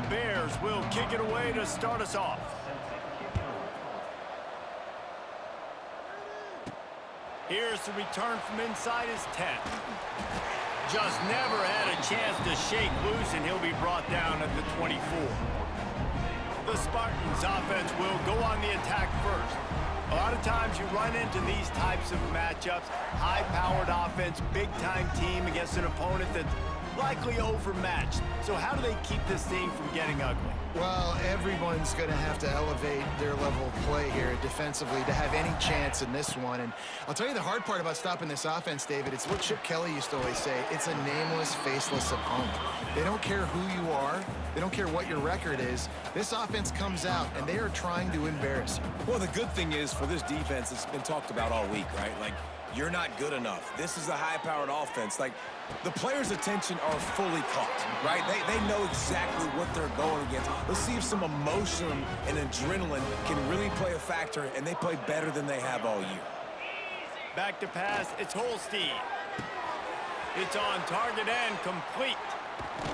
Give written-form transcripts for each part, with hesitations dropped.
Bears will kick it away to start us off. Here's the return from inside his 10. Just never had a chance to shake loose, and he'll be brought down at the 24. The Spartans offense will go on the attack first. A lot of times you run into these types of matchups, high-powered offense, big-time team against an opponent that's likely overmatched. So how do they keep this thing from getting ugly? Well, everyone's going to have to elevate their level of play here defensively to have any chance in this one. And I'll tell you the hard part about stopping this offense, David, it's what Chip Kelly used to always say. It's a nameless, faceless opponent. They don't care who you are. They don't care what your record is. This offense comes out, and they are trying to embarrass you. Well, the good thing is for this defense, it's been talked about all week, right? Like, you're not good enough. This is a high-powered offense. Like, the players' attention are fully caught, right? They know exactly what they're going against. Let's see if some emotion and adrenaline can really play a factor, and they play better than they have all year. Back to pass, it's Holstein. It's on target and complete.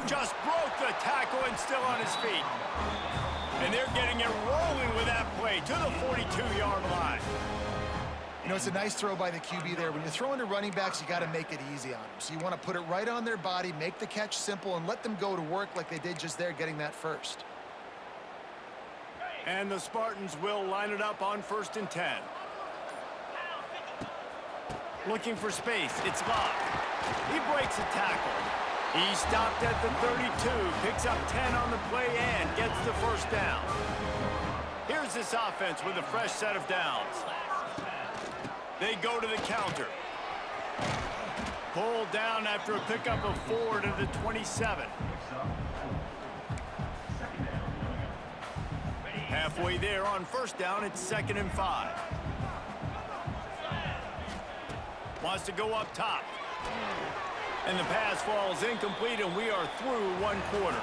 Just broke the tackle and still on his feet. And they're getting it rolling with that play to the 42-yard line. You know, it's a nice throw by the QB there. When you're throwing to running backs, you got to make it easy on them. So you want to put it right on their body, make the catch simple, and let them go to work like they did just there, getting that first. And the Spartans will line it up on 1st and 10. Looking for space. It's Locke. He breaks a tackle. He stopped at the 32, picks up 10 on the play, and gets the first down. Here's this offense with a fresh set of downs. They go to the counter. Pulled down after a pickup of 4 to the 27. Halfway there on 1st down, it's 2nd and 5. Wants to go up top. And the pass falls incomplete, and we are through 1 quarter.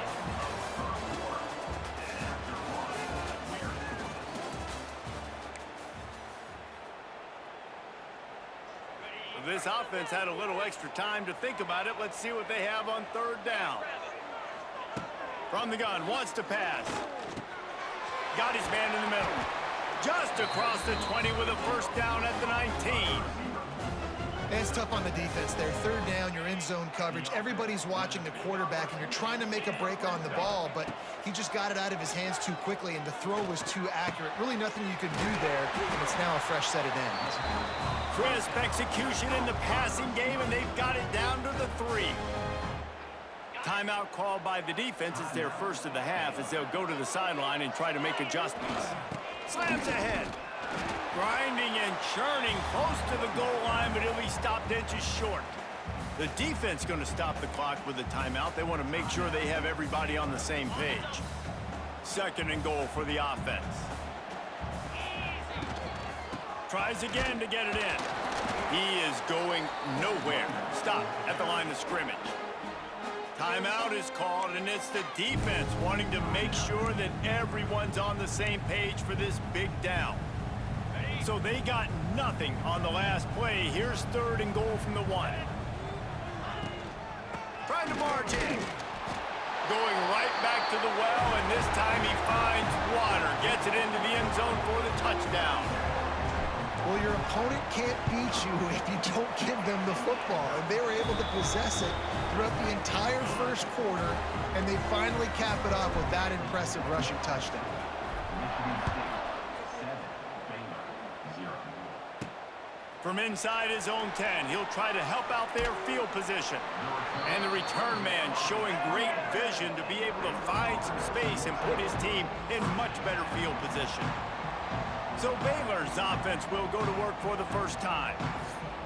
This offense had a little extra time to think about it. Let's see what they have on 3rd down. From the gun, wants to pass. Got his man in the middle. Just across the 20 with a 1st down at the 19. It's tough on the defense there. 3rd down, you're in zone coverage. Everybody's watching the quarterback, and you're trying to make a break on the ball, but he just got it out of his hands too quickly, and the throw was too accurate. Really nothing you can do there, and it's now a fresh set of downs. Crisp execution in the passing game, and they've got it down to the 3. Timeout called by the defense. It's their first of the half as they'll go to the sideline and try to make adjustments. Slams ahead. Grinding and churning close to the goal line, but he'll be stopped inches short. The defense going to stop the clock with a timeout. They want to make sure they have everybody on the same page. 2nd and goal for the offense. Tries again to get it in. He is going nowhere. Stop at the line of scrimmage. Timeout is called, and it's the defense wanting to make sure that everyone's on the same page for this big down. So they got nothing on the last play. Here's 3rd and goal from the 1. Trying to barge in. Going right back to the well, and this time he finds water. Gets it into the end zone for the touchdown. Well, your opponent can't beat you if you don't give them the football. And they were able to possess it throughout the entire 1st quarter, and they finally cap it off with that impressive rushing touchdown. From inside his own 10, he'll try to help out their field position. And the return man showing great vision to be able to find some space and put his team in much better field position. So Baylor's offense will go to work for the first time.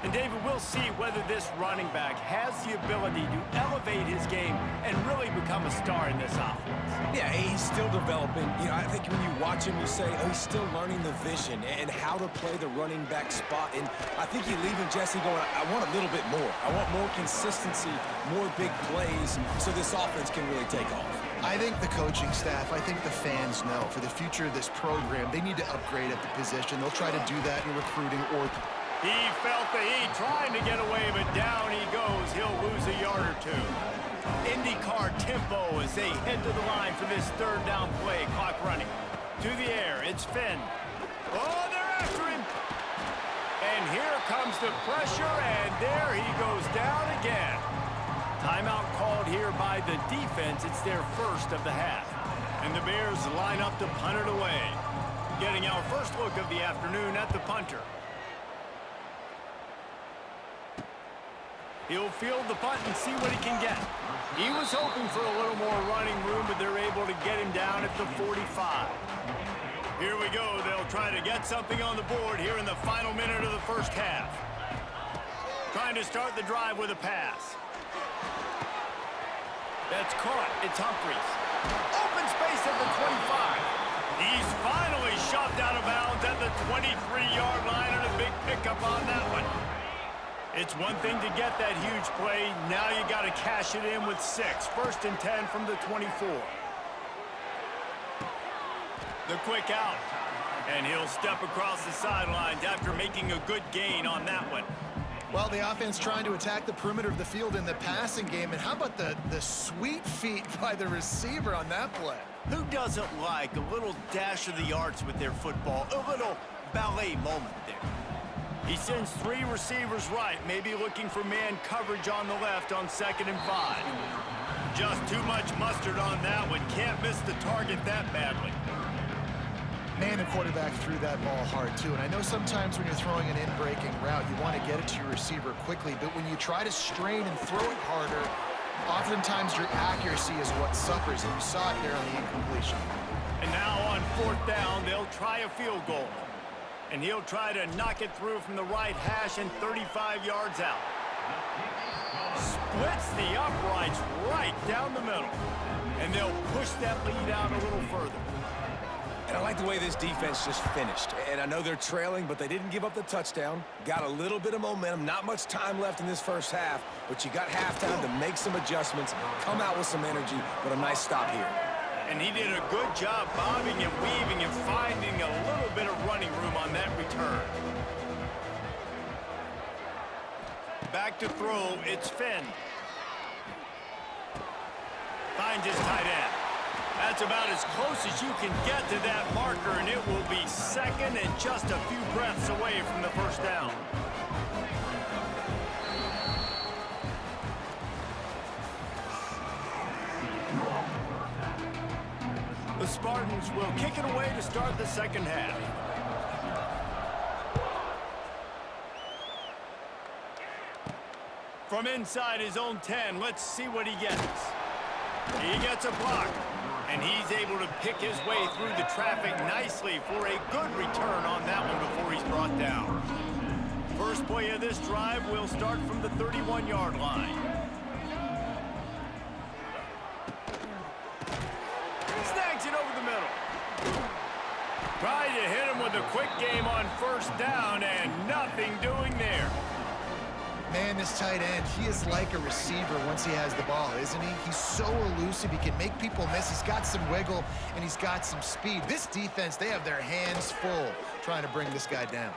And David, we'll see whether this running back has the ability to elevate his game and really become a star in this offense. Yeah, he's still developing. You know, I think when you watch him, you say, oh, he's still learning the vision and how to play the running back spot. And I think you leave him, Jesse, going, I want a little bit more. I want more consistency, more big plays, so this offense can really take off. I think the coaching staff, I think the fans know for the future of this program, they need to upgrade at the position. They'll try to do that in recruiting or... He felt the heat trying to get away, but down he goes. He'll lose a yard or 2. IndyCar tempo as they head to the line for this third down play. Clock running. To the air, it's Finn. Oh, they're after him. And here comes the pressure, and there he goes down again. Timeout called here by the defense. It's their first of the half. And the Bears line up to punt it away. Getting our first look of the afternoon at the punter. He'll field the punt and see what he can get. He was hoping for a little more running room, but they're able to get him down at the 45. Here we go. They'll try to get something on the board here in the final minute of the first half. Trying to start the drive with a pass. That's caught. It's Humphries. Open space at the 25. He's finally shoved out of bounds at the 23-yard line, and a big pickup on that one. It's one thing to get that huge play. Now you got to cash it in with 6. First and 10 from the 24. The quick out. And he'll step across the sidelines after making a good gain on that one. Well, the offense trying to attack the perimeter of the field in the passing game. And how about the sweet feet by the receiver on that play? Who doesn't like a little dash of the arts with their football? A little ballet moment there. He sends 3 receivers right, maybe looking for man coverage on the left on 2nd and 5. Just too much mustard on that one. Can't miss the target that badly. Man, the quarterback threw that ball hard, too. And I know sometimes when you're throwing an in-breaking route, you want to get it to your receiver quickly. But when you try to strain and throw it harder, oftentimes your accuracy is what suffers. And you saw it there on the incompletion. And now on 4th down, they'll try a field goal. And he'll try to knock it through from the right hash and 35 yards out. Splits the uprights right down the middle. And they'll push that lead out a little further. And I like the way this defense just finished. And I know they're trailing, but they didn't give up the touchdown. Got a little bit of momentum. Not much time left in this first half, but you got halftime to make some adjustments, come out with some energy, but a nice stop here. And he did a good job bobbing and weaving and finding a little bit of running room on that return. Back to throw, it's Finn. Finds his tight end. That's about as close as you can get to that marker, and it will be 2nd and just a few breaths away from the first down. The Spartans will kick it away to start the second half. From inside his own 10, let's see what he gets. He gets a block, and he's able to pick his way through the traffic nicely for a good return on that one before he's brought down. First play of this drive will start from the 31-yard line. Snags it over the middle. Tried to hit him with a quick game on 1st down, and nothing doing there. Man, this tight end, he is like a receiver once he has the ball, isn't he? He's so elusive. He can make people miss. He's got some wiggle, and he's got some speed. This defense, they have their hands full trying to bring this guy down.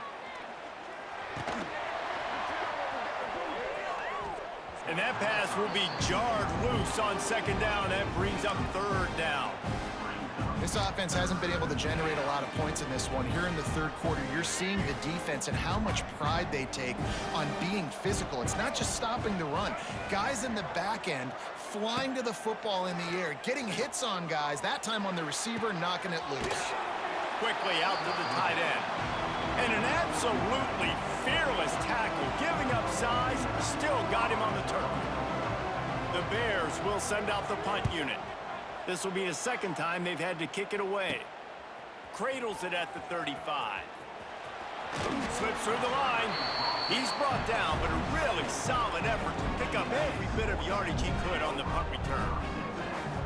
And that pass will be jarred loose on 2nd down. That brings up 3rd down. This offense hasn't been able to generate a lot of points in this one. Here in the 3rd quarter, you're seeing the defense and how much pride they take on being physical. It's not just stopping the run. Guys in the back end flying to the football in the air, getting hits on guys, that time on the receiver, knocking it loose. Quickly out to the tight end. And an absolutely fearless tackle, giving up size, still got him on the turf. The Bears will send out the punt unit. This will be the 2nd time they've had to kick it away. Cradles it at the 35. Slips through the line. He's brought down, but a really solid effort to pick up every bit of yardage he could on the punt return.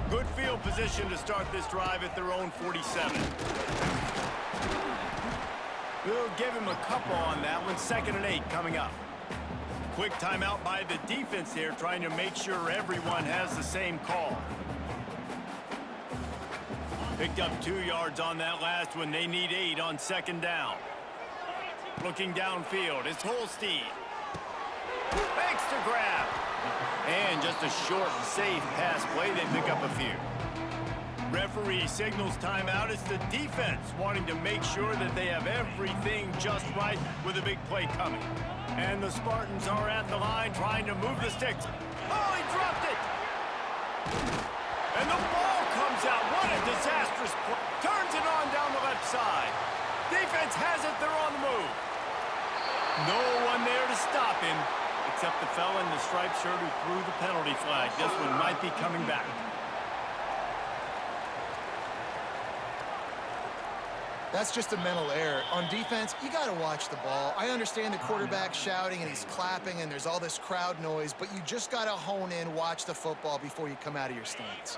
Good field position to start this drive at their own 47. We'll give him a couple on that one. 2nd and 8 coming up. Quick timeout by the defense here, trying to make sure everyone has the same call. Picked up 2 yards on that last one. They need 8 on 2nd down. Looking downfield, it's Holstein. Makes the grab. And just a short and safe pass play, they pick up a few. Referee signals timeout. It's the defense wanting to make sure that they have everything just right with a big play coming. And the Spartans are at the line trying to move the sticks. Oh, he dropped it! And the ball comes out. What a disastrous play. Turns it on down the left side. Defense has it. They're on the move. No one there to stop him, except the fella in the striped shirt who threw the penalty flag. This one might be coming back. That's just a mental error. On defense, you got to watch the ball. I understand the quarterback shouting and he's clapping and there's all this crowd noise, but you just got to hone in, watch the football before you come out of your stance.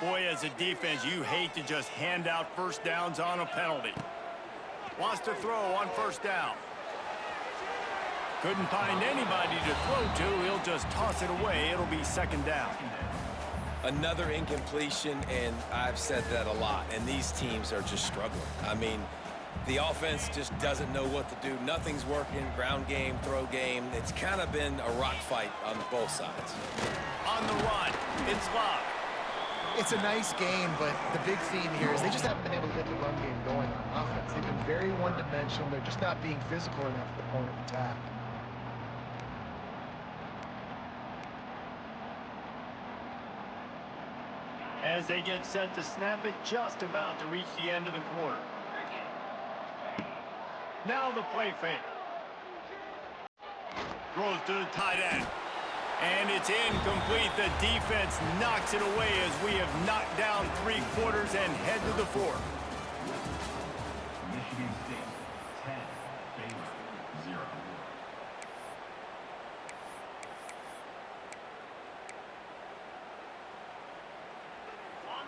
Boy, as a defense, you hate to just hand out first downs on a penalty. Wants to throw on first down. Couldn't find anybody to throw to. He'll just toss it away. It'll be second down. Another incompletion, and I've said that a lot, and these teams are just struggling. I mean, the offense just doesn't know what to do. Nothing's working, ground game, throw game. It's kind of been a rock fight on both sides. On the run, it's Love. It's a nice game, but the big theme here is they just haven't been able to get the run game going on offense. They've been very one-dimensional. They're just not being physical enough at the point of attack. As they get set to snap it, just about to reach the end of the quarter. Now the play fake. Throws to the tight end. And it's incomplete. The defense knocks it away as we have knocked down 3 quarters and head to the 4th. Michigan State, 10, Baylor, 0.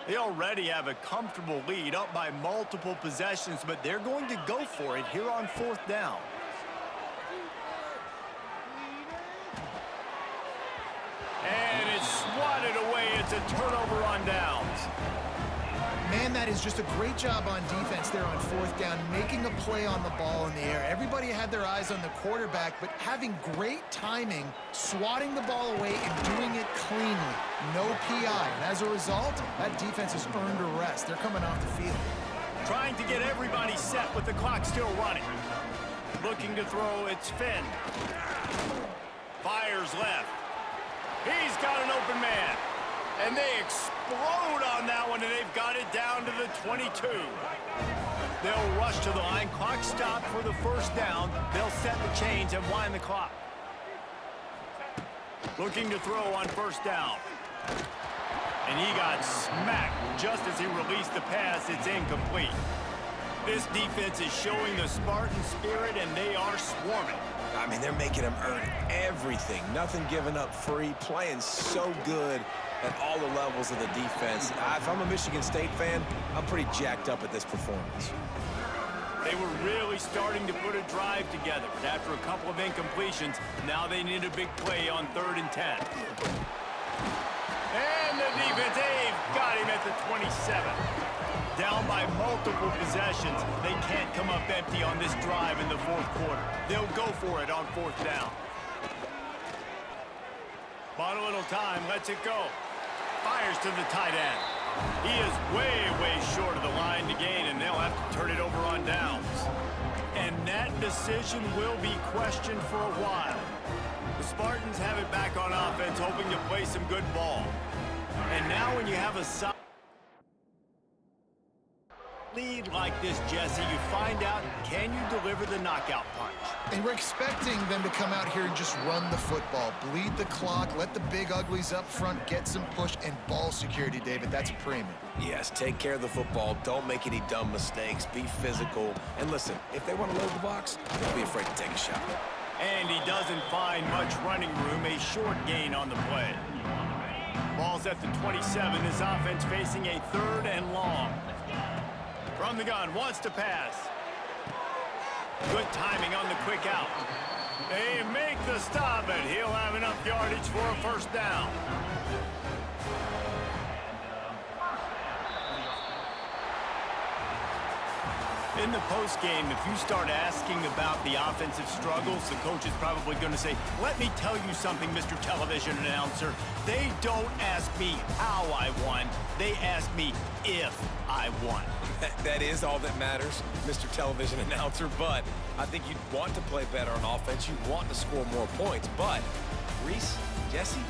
They already have a comfortable lead, up by multiple possessions, but they're going to go for it here on 4th down. And it's swatted away. It's a turnover on downs. Man, that is just a great job on defense there on 4th down, making a play on the ball in the air. Everybody had their eyes on the quarterback, but having great timing, swatting the ball away and doing it cleanly. No PI. And as a result, that defense has earned a rest. They're coming off the field. Trying to get everybody set with the clock still running. Looking to throw, it's Finn. Fires left. He's got an open man. And they explode on that one, and they've got it down to the 22. They'll rush to the line. Clock stopped for the first down. They'll set the chains and wind the clock. Looking to throw on first down. And he got smacked just as he released the pass. It's incomplete. This defense is showing the Spartan spirit, and they are swarming. I mean, they're making them earn everything. Nothing given up free, playing so good at all the levels of the defense. If I'm a Michigan State fan, I'm pretty jacked up at this performance. They were really starting to put a drive together. But after a couple of incompletions, now they need a big play on 3rd and 10. And the defense, they've got him at the 27. Down by multiple possessions. They can't come up empty on this drive in the 4th quarter. They'll go for it on 4th down. Bought a little time, lets it go. Fires to the tight end. He is way, way short of the line to gain, and they'll have to turn it over on downs. And that decision will be questioned for a while. The Spartans have it back on offense, hoping to play some good ball. And now when you have a solid lead like this, Jesse, you find out, can you deliver the knockout punch? And we're expecting them to come out here and just run the football, bleed the clock, let the big uglies up front get some push, and ball security, David. That's premium. Yes, take care of the football. Don't make any dumb mistakes. Be physical. And listen, if they want to load the box, don't be afraid to take a shot. And he doesn't find much running room, a short gain on the play. Ball's at the 27. His offense facing a 3rd and long. From the gun, wants to pass. Good timing on the quick out. They make the stop, and he'll have enough yardage for a first down. In the postgame, if you start asking about the offensive struggles, the coach is probably going to say, let me tell you something, Mr. Television Announcer. They don't ask me how I won. They ask me if I won. That is all that matters, Mr. Television Announcer, but I think you'd want to play better on offense. You'd want to score more points, but Reese, Jesse,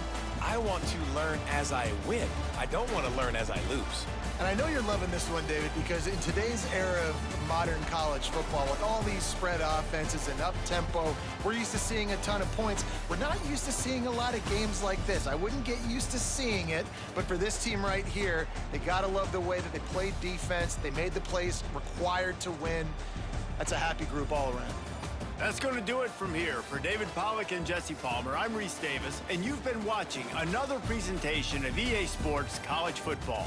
I want to learn as I win. I don't want to learn as I lose. And I know you're loving this one, David, because in today's era of modern college football, with all these spread offenses and up-tempo, we're used to seeing a ton of points. We're not used to seeing a lot of games like this. I wouldn't get used to seeing it, but for this team right here, they got to love the way that they played defense. They made the plays required to win. That's a happy group all around. That's going to do it from here. For David Pollack and Jesse Palmer, I'm Reese Davis, and you've been watching another presentation of EA Sports College Football.